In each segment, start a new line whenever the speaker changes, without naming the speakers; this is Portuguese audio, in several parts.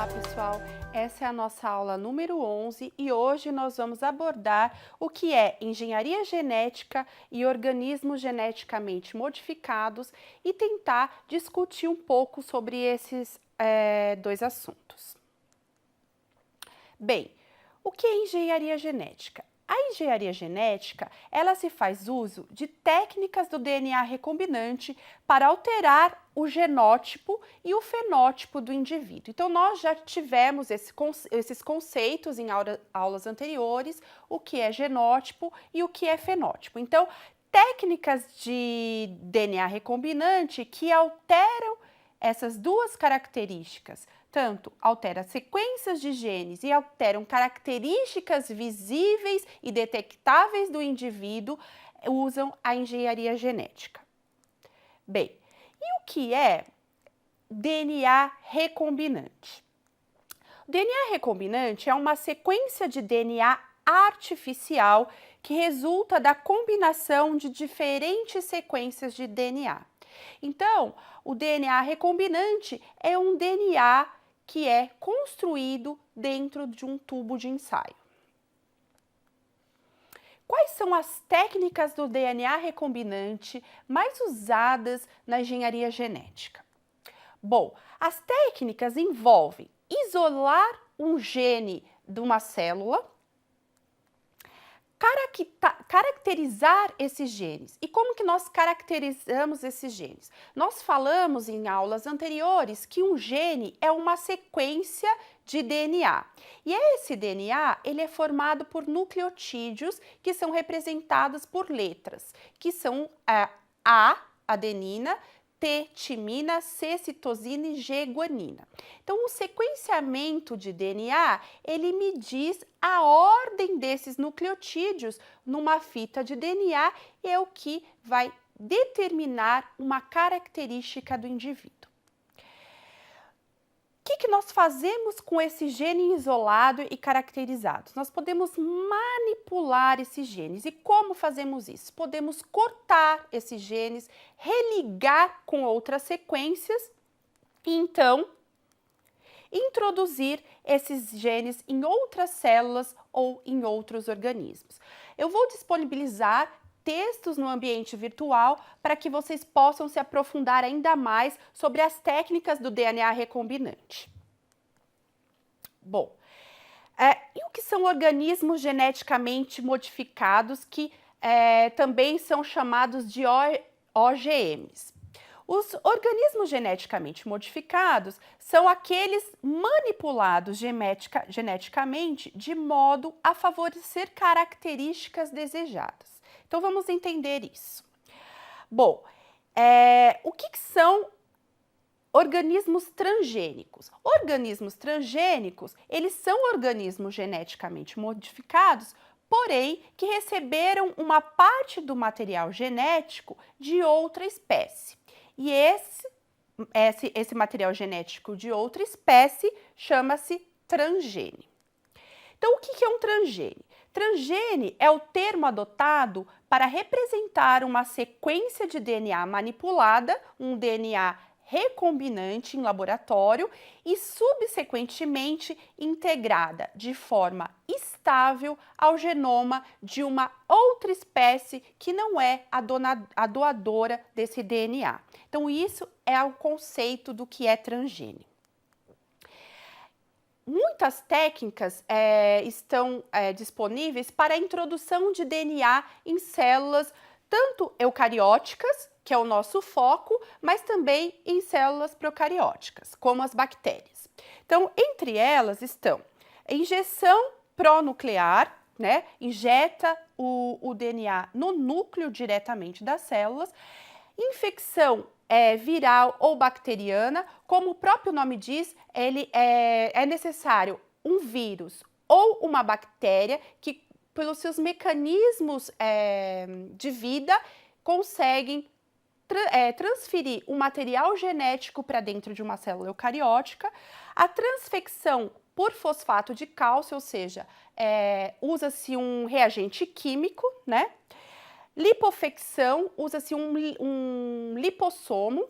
Olá, pessoal! Essa é a nossa aula número 11 e hoje nós vamos abordar o que é engenharia genética e organismos geneticamente modificados e tentar discutir um pouco sobre esses dois assuntos. Bem, o que é engenharia genética? A engenharia genética, ela se faz uso de técnicas do DNA recombinante para alterar o genótipo e o fenótipo do indivíduo. Então, nós já tivemos esses conceitos em aulas anteriores, o que é genótipo e o que é fenótipo. Então, técnicas de DNA recombinante que alteram essas duas características, tanto alteram sequências de genes e alteram características visíveis e detectáveis do indivíduo, usam a engenharia genética. Bem, e o que é DNA recombinante? O DNA recombinante é uma sequência de DNA artificial que resulta da combinação de diferentes sequências de DNA. Então, o DNA recombinante é um DNA que é construído dentro de um tubo de ensaio. Quais são as técnicas do DNA recombinante mais usadas na engenharia genética? Bom, as técnicas envolvem isolar um gene de uma célula, caracterizar esses genes. E como que nós caracterizamos esses genes? Nós falamos em aulas anteriores que um gene é uma sequência de DNA. E esse DNA, ele é formado por nucleotídeos que são representados por letras, que são A, adenina, T, timina, C, citosina e G, guanina. Então, o sequenciamento de DNA, ele me diz a ordem desses nucleotídeos numa fita de DNA e é o que vai determinar uma característica do indivíduo. O que nós fazemos com esse gene isolado e caracterizado? Nós podemos manipular esses genes. E como fazemos isso? Podemos cortar esses genes, religar com outras sequências e então introduzir esses genes em outras células ou em outros organismos. Eu vou disponibilizar textos no ambiente virtual para que vocês possam se aprofundar ainda mais sobre as técnicas do DNA recombinante. Bom, e o que são organismos geneticamente modificados que também são chamados de OGMs? Os organismos geneticamente modificados são aqueles manipulados geneticamente de modo a favorecer características desejadas. Então, vamos entender isso. Bom, o que são organismos transgênicos? Organismos transgênicos, eles são organismos geneticamente modificados, porém, que receberam uma parte do material genético de outra espécie. E esse material genético de outra espécie chama-se transgene. Então, o que é um transgene? Transgene é o termo adotado para representar uma sequência de DNA manipulada, um DNA recombinante em laboratório e subsequentemente integrada de forma estável ao genoma de uma outra espécie que não é a doadora desse DNA. Então, isso é o conceito do que é transgene. Muitas técnicas estão disponíveis para a introdução de DNA em células tanto eucarióticas, que é o nosso foco, mas também em células procarióticas, como as bactérias. Então, entre elas estão a injeção pronuclear, né? Injeta o DNA no núcleo diretamente das células, infecção viral ou bacteriana, como o próprio nome diz, é necessário um vírus ou uma bactéria que, pelos seus mecanismos de vida, conseguem transferir o material genético para dentro de uma célula eucariótica. A transfecção por fosfato de cálcio, ou seja, usa-se um reagente químico, né? Lipofecção, usa-se um lipossomo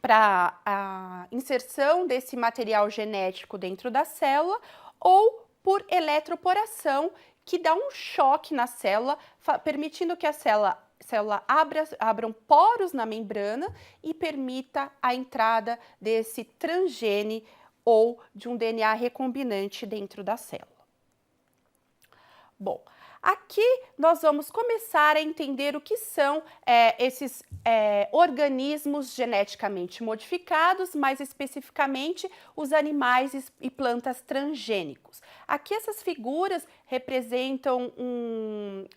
para a inserção desse material genético dentro da célula, ou por eletroporação, que dá um choque na célula, permitindo que a célula abram poros na membrana e permita a entrada desse transgene ou de um DNA recombinante dentro da célula. Bom, aqui nós vamos começar a entender o que são esses organismos geneticamente modificados, mais especificamente os animais e plantas transgênicos. Aqui essas figuras representam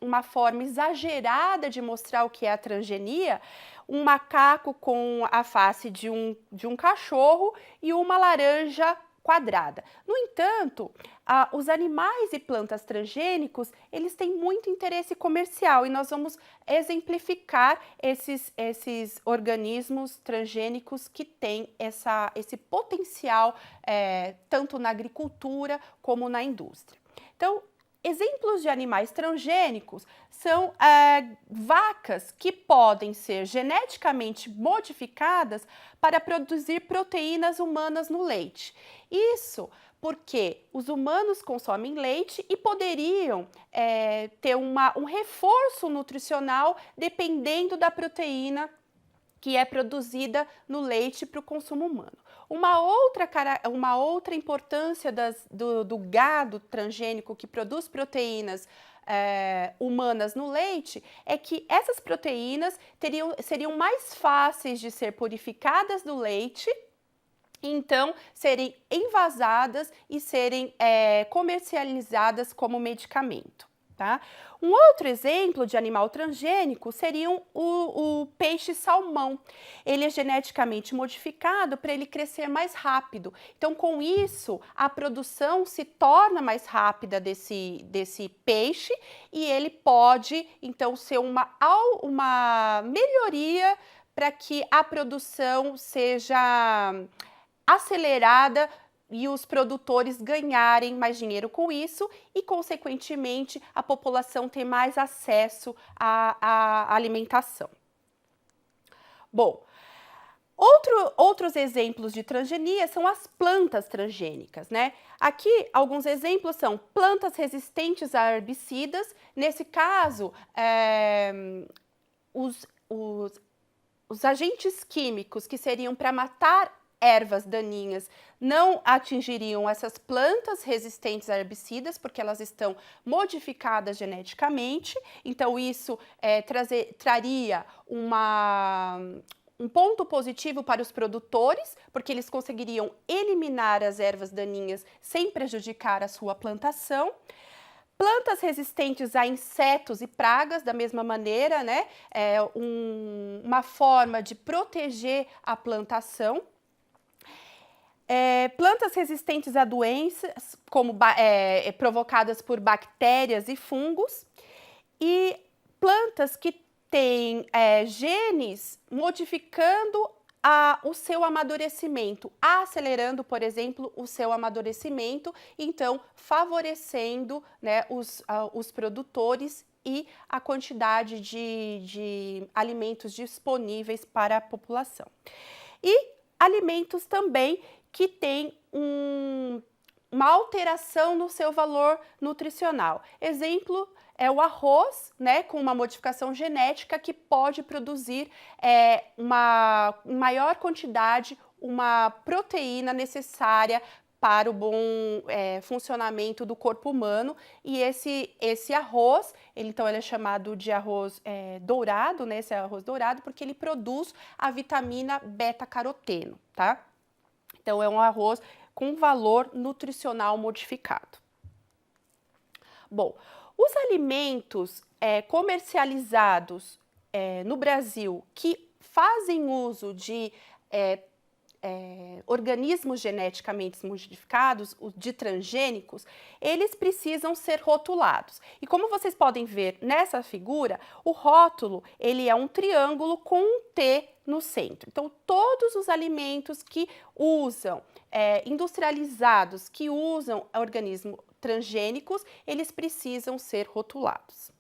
uma forma exagerada de mostrar o que é a transgenia: um macaco com a face de um cachorro e uma laranja quadrada. No entanto, os animais e plantas transgênicos, eles têm muito interesse comercial, e nós vamos exemplificar esses organismos transgênicos que têm esse potencial tanto na agricultura como na indústria. Então, exemplos de animais transgênicos são vacas que podem ser geneticamente modificadas para produzir proteínas humanas no leite. Isso porque os humanos consomem leite e poderiam ter um reforço nutricional dependendo da proteína que é produzida no leite para o consumo humano. Uma outra importância do gado transgênico que produz proteínas humanas no leite é que essas proteínas seriam mais fáceis de ser purificadas do leite, então serem envasadas e serem comercializadas como medicamento. Tá? Um outro exemplo de animal transgênico seria o peixe salmão. Ele é geneticamente modificado para ele crescer mais rápido. Então, com isso, a produção se torna mais rápida desse peixe, e ele pode, então, ser uma melhoria para que a produção seja acelerada e os produtores ganharem mais dinheiro com isso e, consequentemente, a população ter mais acesso à alimentação. Bom, outros exemplos de transgenia são as plantas transgênicas, né? Aqui, alguns exemplos são plantas resistentes a herbicidas. Nesse caso, os agentes químicos que seriam para matar ervas daninhas não atingiriam essas plantas resistentes a herbicidas, porque elas estão modificadas geneticamente. Então, isso traria um ponto positivo para os produtores, porque eles conseguiriam eliminar as ervas daninhas sem prejudicar a sua plantação. Plantas resistentes a insetos e pragas, da mesma maneira, né? Uma forma de proteger a plantação. Plantas resistentes a doenças, como provocadas por bactérias e fungos, e plantas que têm genes modificando o seu amadurecimento, acelerando, por exemplo, o seu amadurecimento, então favorecendo, né, os produtores e a quantidade de alimentos disponíveis para a população. E alimentos também que têm uma alteração no seu valor nutricional. Exemplo é o arroz, né, com uma modificação genética que pode produzir uma maior quantidade, uma proteína necessária para o bom funcionamento do corpo humano. E esse arroz, então ele é chamado de arroz dourado, né? Esse é arroz dourado porque ele produz a vitamina beta-caroteno, tá? Então, é um arroz com valor nutricional modificado. Bom, os alimentos comercializados no Brasil que fazem uso de organismos geneticamente modificados, de transgênicos, eles precisam ser rotulados. E como vocês podem ver nessa figura, o rótulo ele é um triângulo com um T no centro. Então, todos os alimentos que usam, industrializados, que usam organismos transgênicos, eles precisam ser rotulados.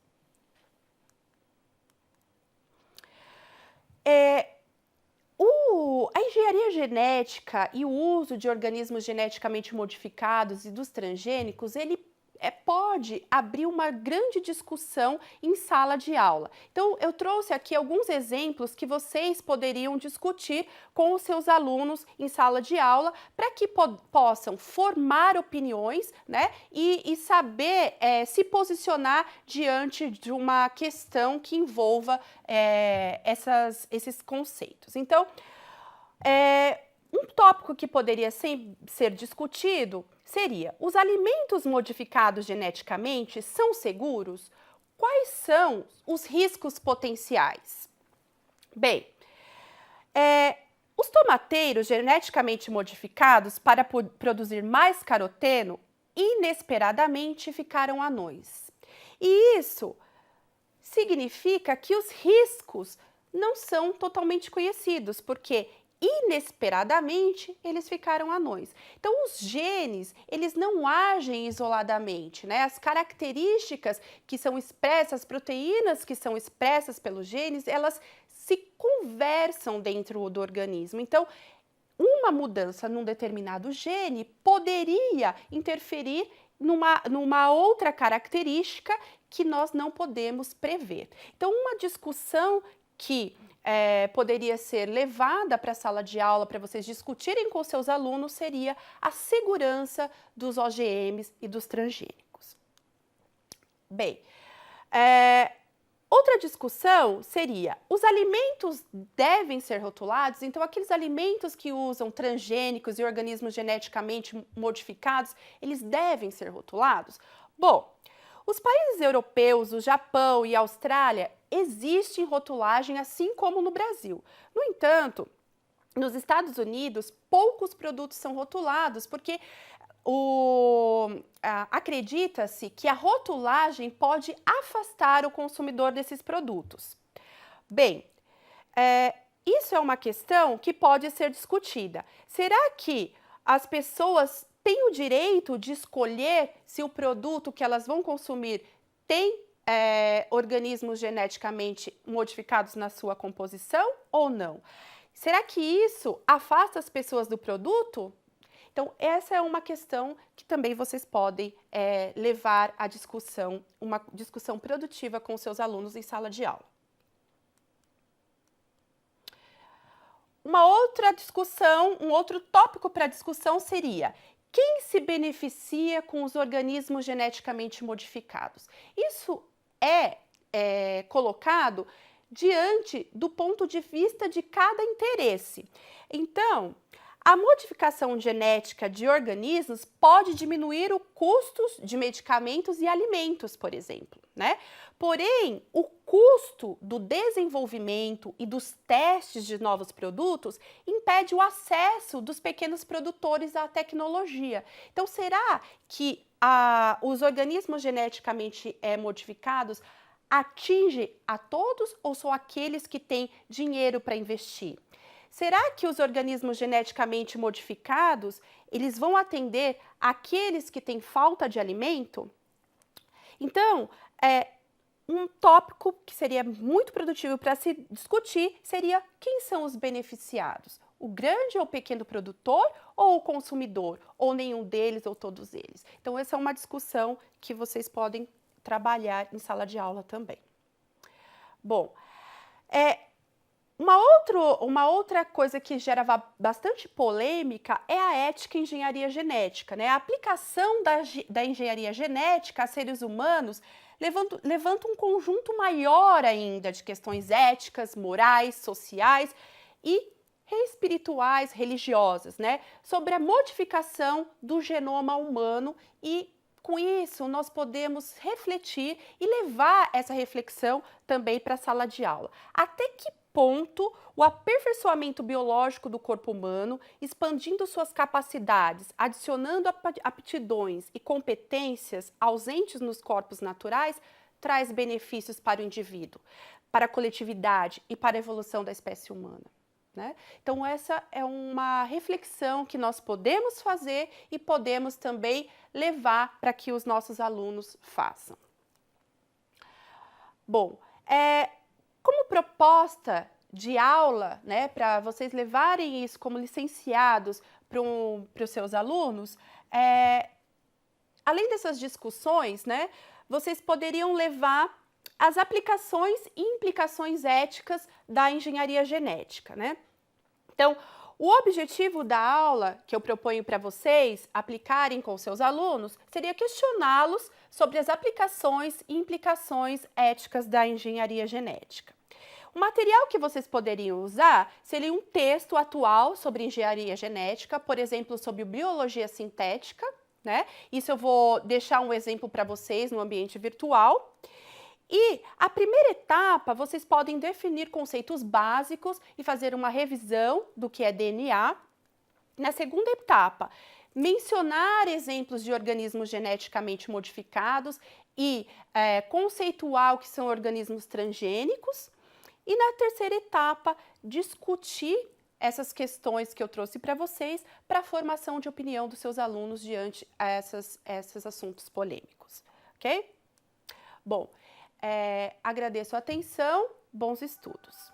A engenharia genética e o uso de organismos geneticamente modificados e dos transgênicos, ele pode abrir uma grande discussão em sala de aula. Então, eu trouxe aqui alguns exemplos que vocês poderiam discutir com os seus alunos em sala de aula para que possam formar opiniões, né, e saber se posicionar diante de uma questão que envolva esses conceitos. Então, um tópico que poderia ser discutido seria: os alimentos modificados geneticamente são seguros? Quais são os riscos potenciais? Bem, os tomateiros geneticamente modificados para produzir mais caroteno inesperadamente ficaram anões. E isso significa que os riscos não são totalmente conhecidos, porque inesperadamente eles ficaram anões. Então, os genes, eles não agem isoladamente, né? As características que são expressas, as proteínas que são expressas pelos genes, elas se conversam dentro do organismo. Então, uma mudança num determinado gene poderia interferir numa outra característica que nós não podemos prever. Então, uma discussão que poderia ser levada para a sala de aula para vocês discutirem com seus alunos seria a segurança dos OGMs e dos transgênicos. Bem, outra discussão seria: os alimentos devem ser rotulados? Então, aqueles alimentos que usam transgênicos e organismos geneticamente modificados, eles devem ser rotulados? Bom, os países europeus, o Japão e a Austrália, existe rotulagem assim como no Brasil. No entanto, nos Estados Unidos, poucos produtos são rotulados porque acredita-se que a rotulagem pode afastar o consumidor desses produtos. Bem, isso é uma questão que pode ser discutida. Será que as pessoas têm o direito de escolher se o produto que elas vão consumir tem organismos geneticamente modificados na sua composição ou não? Será que isso afasta as pessoas do produto? Então, essa é uma questão que também vocês podem levar à discussão, uma discussão produtiva com seus alunos em sala de aula. Uma outra discussão, um outro tópico para discussão seria: quem se beneficia com os organismos geneticamente modificados? Isso é colocado diante do ponto de vista de cada interesse. Então, a modificação genética de organismos pode diminuir o custo de medicamentos e alimentos, por exemplo, né? Porém, o custo do desenvolvimento e dos testes de novos produtos impede o acesso dos pequenos produtores à tecnologia. Então, será que os organismos geneticamente modificados atingem a todos ou só aqueles que têm dinheiro para investir? Será que os organismos geneticamente modificados, eles vão atender aqueles que têm falta de alimento? Então, um tópico que seria muito produtivo para se discutir seria: quem são os beneficiados? O grande ou pequeno produtor ou o consumidor? Ou nenhum deles ou todos eles? Então, essa é uma discussão que vocês podem trabalhar em sala de aula também. Bom, uma outra coisa que gera bastante polêmica é a ética em engenharia genética, né? A aplicação da engenharia genética a seres humanos levanta um conjunto maior ainda de questões éticas, morais, sociais e espirituais, religiosas, né? Sobre a modificação do genoma humano, e com isso nós podemos refletir e levar essa reflexão também para a sala de aula. Até que ponto o aperfeiçoamento biológico do corpo humano, expandindo suas capacidades, adicionando aptidões e competências ausentes nos corpos naturais, traz benefícios para o indivíduo, para a coletividade e para a evolução da espécie humana, né? Então, essa é uma reflexão que nós podemos fazer e podemos também levar para que os nossos alunos façam. Bom, como proposta de aula, né, para vocês levarem isso como licenciados para os seus alunos, além dessas discussões, né, vocês poderiam levar as aplicações e implicações éticas da engenharia genética, né? Então, o objetivo da aula que eu proponho para vocês aplicarem com seus alunos seria questioná-los sobre as aplicações e implicações éticas da engenharia genética. O material que vocês poderiam usar seria um texto atual sobre engenharia genética, por exemplo, sobre biologia sintética, né? Isso eu vou deixar um exemplo para vocês no ambiente virtual. E a primeira etapa, vocês podem definir conceitos básicos e fazer uma revisão do que é DNA. Na segunda etapa, mencionar exemplos de organismos geneticamente modificados e conceituar o que são organismos transgênicos. E na terceira etapa, discutir essas questões que eu trouxe para vocês para a formação de opinião dos seus alunos diante esses assuntos polêmicos, ok? Bom, agradeço a atenção, bons estudos.